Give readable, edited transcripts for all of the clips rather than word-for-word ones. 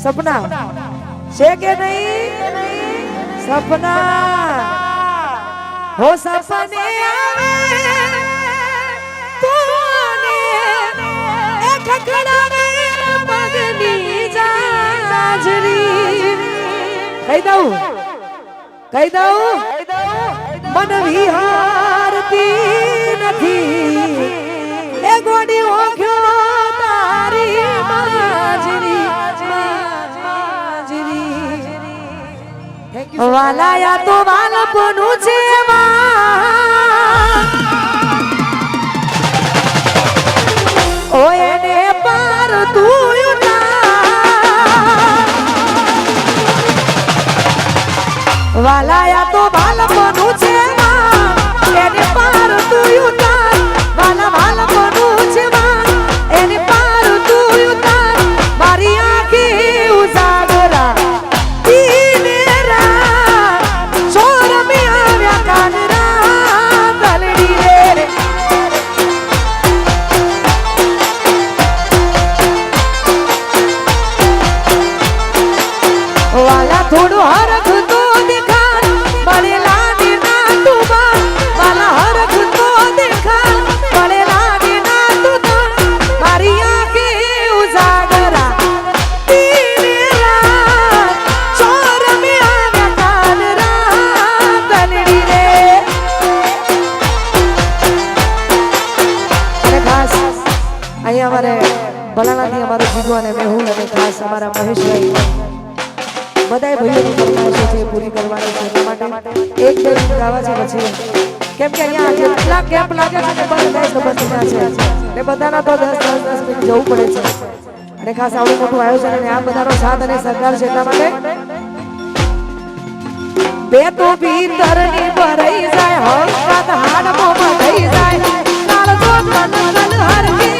सपना છે કે નહીં सपना हो सपने आवे तूने एक खड़ावे मगनी जाजरी कही दऊं मन विहारती નથી એ ગોડી ઓખ્યો તારી માજરી વાલા યા તો વાલપનું છે ઓ એને પાર તું વાલા યા તો વાલપનું છે એને પાર તું ઉતાર વાલા વાલપનું છે એને પાર તું ઉતાર મારી આંખી ઉજાગરા થોડું હરખ તો દેખાડ બળેલા દીના તું વાલા હરખ તો દેખાડ બળેલા દીના તું મારી આંખે ઉજાગરા તીરા ચોર મે આવ્યા કાલ રાતડી રે અને ખાસ અહીંયા અમારે ભલાણાથી અમારો જીગો અને મેહુલ અને ખાસ અમારા મહેશભાઈ બધાય ભાઈઓની ફરમાઈશ છે પૂરી કરવાની છે એટલા માટે એક બે ગીત ગાવા છે પછી કેમ કે અહીંયા જેટલા કેમ્પ લાગે છે ને બંધ થાય તો બંધ થયા છે એટલે બધાના તો 10 મિનિટ જવું પડે છે અને ખાસ આવડું મોટું આયોજન અને આ બધાનો સાથ અને સહકાર છે એટલા માટે બે તો ભીતરની ભરાઈ જાય હંકાત હાડમાં થઈ જાય કાળ જો કનકલ હરકી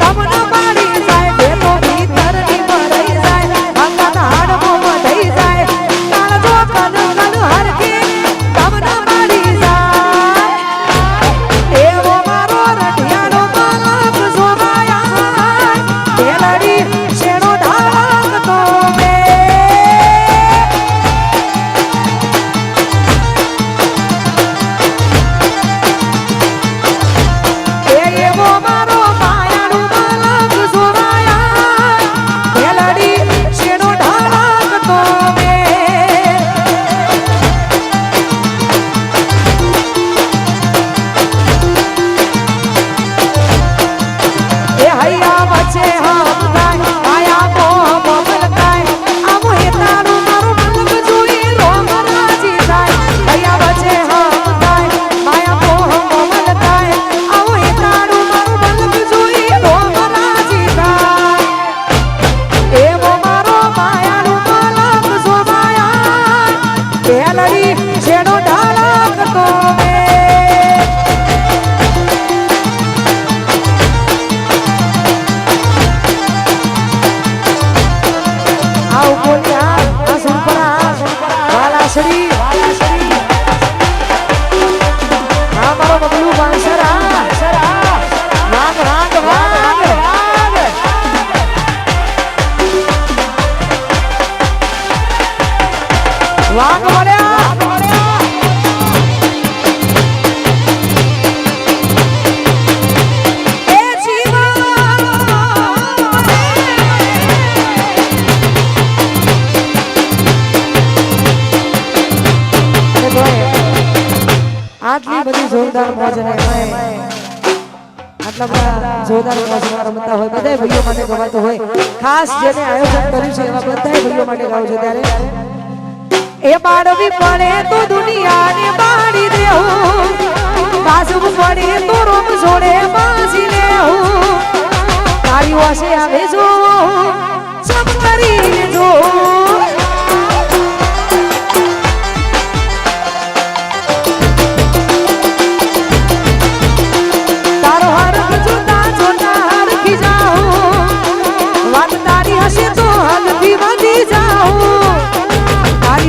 તમને પાડી જાય બે તો ભીતરની ભરાઈ જાય હંકાત હાડમાં થઈ જાય કાળ જો કનકલ હરકી તમને પાડી જાય એવો મારો રઢિયાનો માલક જોવાયા બેલડી શેનો ઢાળક તો મે એવો મારો માયાનો માલક જોવાયા બેલડી શેનો ઢાળક તો મે એ હૈયા વચ્ચે હમ થાય માયા મોહ મમલકાય આમો હેતાનું મારું મલક જોઈ રોમ રાજી થાય હૈયા વચ્ચે હમ થાય માયા મોહ મમલકાય આમો હેતાનું મારું મલક જોઈ રોમ રાજી થાય એવો મારો માયાનું મલક જોવાયા બેલડી છેડો ઢાળક તો મે આવ બોલ્યા આ સુપરા વાલાશ્રી આ મારો બબલુ વાંસરા વાગ વાગ વાગ વાગ બોલ્યા એ જીવા આટલી બધી જોરદાર મોજ અને આટલા બધા જોરદાર મોજમાં રમતા હોય બધા ભાઈઓ માટે ગવાતો હોય ખાસ જેને આયોજન કર્યું છે એવા બધા ભાઈઓ માટે ગાવ છે ત્યારે એ બાળવી પડે તો દુનિયાને બાળી દેવું બાજુ પડે તો રોમ છોડે બાજી લેવું તારી વાસે આવે જો સબ કરીને જો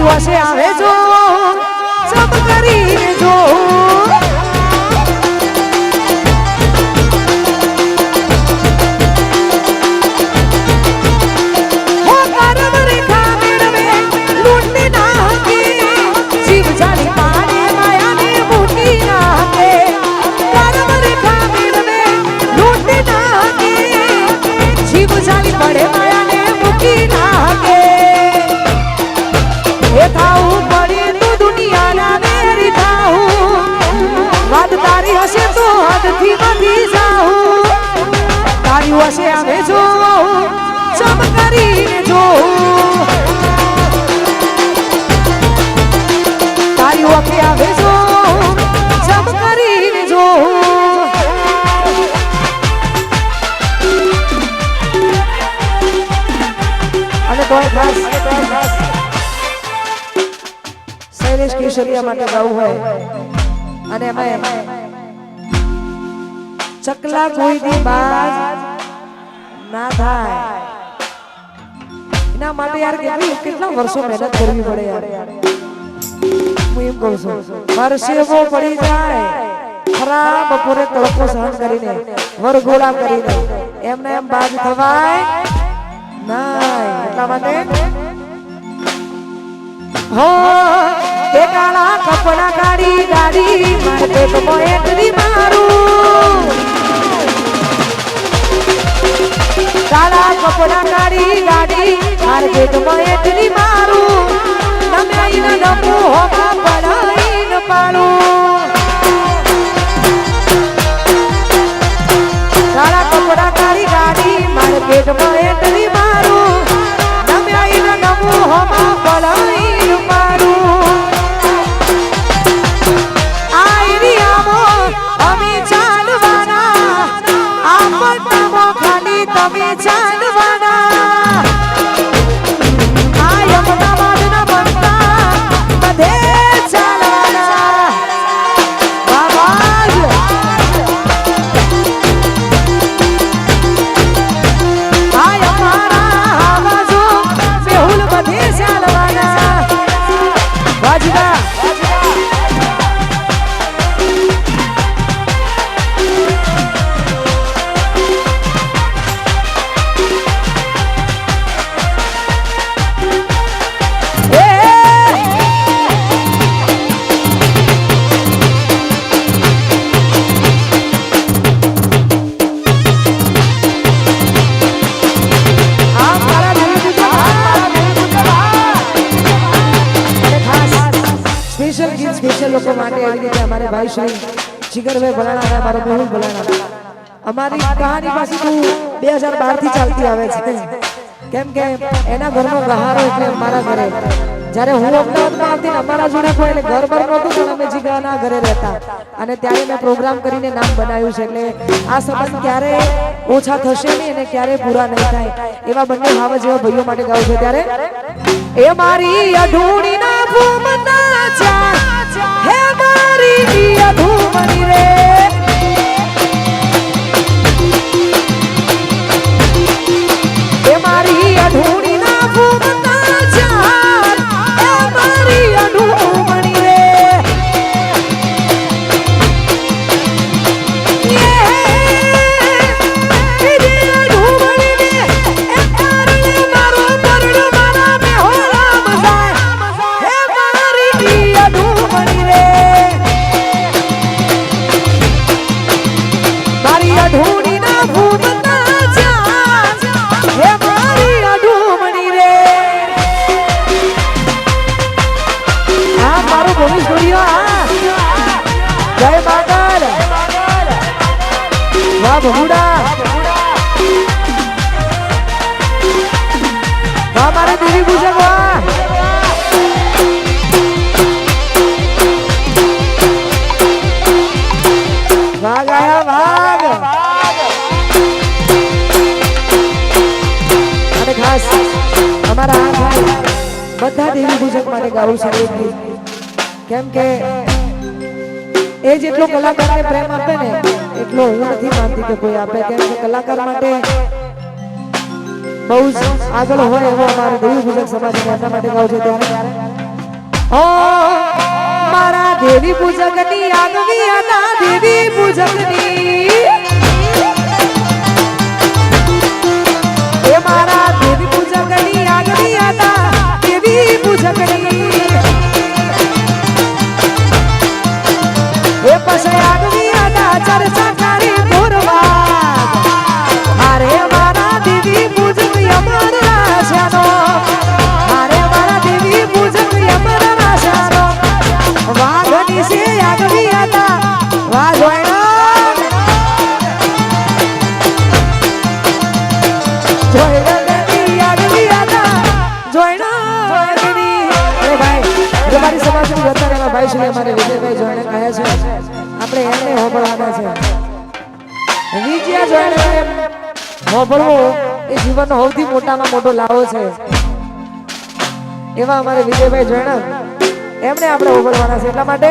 પાસે આવે જો સબ કરીને જો હો કર અને તોય ખાસ શૈલેષ કેશરિયા માટે ગાવું હોય અને એમાં ચકલા કોઈ દી બાજ ના થાય એના માટે યાર કેટલા વર્ષો મહેનત કરવી પડે યાર હું એમ કહું છું પરસેવો પડી જાય ખરા બપોરે તડકો સહન કરીને વરઘોડા કરીને એમને એમ બાજ થવાય નહીં એટલા માટે હો એ કાળા કપડા કાઢી ગાડી મારે પેટમાં એટલી મારું કાળા કપડા કાઢી ગાડી મારે પેટમાં એટલી મારું તમે આઈને નમો હોમાં પડાઈને પાડું કાળા કપડા કાઢી ગાડી મારે પેટમાં એટલી મારું તમે આઈને નમો હોમાં પડાઈને પાડું આઈરી આવો અમે ચાલવાના આપણામાં ખાલી તમે ચાલવાના આ યમુનાબાદના બનતા બધે ચાલવાના બાબાજ આ અમારા આવાજો બેહુલ બધે ચાલવાના વાજગા સ્પેશિયલ લોકો માટે આવી રીતે અમારે ભાઈ શ્રી જીગરભાઈ ભલાણા અને અમારો મેહુલ ભલાણા અમારી કહાની પાછી તો 2012 થી ચાલતી આવે છે કેમ કે એના ઘરનો ગહારો એટલે અમારા ઘરે જ્યારે હું અમદાવાદમાં આવતી ને અમારા જોડે કોઈ એટલે ઘર ભર નહોતું પણ અમે જીગરના ઘરે રહેતા અને ત્યારે મેં પ્રોગ્રામ કરીને નામ બનાવ્યું છે એટલે આ સંબંધ ક્યારે ઓછા થશે નહીં અને ક્યારે પૂરા નહીં થાય એવા બંને ભાવ જેવા ભાઈઓ માટે ગાવું છે ત્યારે એ મારી અઢૂણીના ભૂમના ચા હે મારી અઢૂમણી રે એ મારી અઢૂણીના ભૂમના ચા હે મારી અઢૂમણી રે हमारे देवी पूजक वाघ आया वाघ અને ખાસ અમારા આ ભાઈ બધા દેવી પૂજક માટે ગાવું છે કેમ કે એ જેટલો કલાકારને પ્રેમ આપે ને એટલો હું નથી માનતી કે કોઈ આપે કેમ કે કલાકાર માટે બહુ જ આગળ હોય એવો અમારા દેવી પૂજક સમાજ એના માટે ગાવ છે ત્યારે ઓ મારા દેવી પૂજકની આગવી હતા દેવી પૂજકની એ મારા દેવી પૂજકની આગવી હતા દેવી પૂજકની એ પછી આગવી હતા ચર્ચા કરી પૂરવા અરે મારા દેવી પૂજક યમર રાશાનો અરે મારા દેવી પૂજક યમર રાશાનો વાઘની સે આગવી હતા વાઘોયનો જોઈની આગવી હતા જોઈનો આગવી અરે ભાઈ તમારી સમાજની હતા એમાં ભાઈ શ્રી અમારે વિજયભાઈ જોઈને કહે છે આપણે એમને હોબળવાના છે વિજયા જોઈને હોબળવો એ જીવનનો સૌથી મોટામાં મોટો લાવો છે એવા અમારે વિજયભાઈ જણ એમને આપણે ઓગળવાના છે એટલા માટે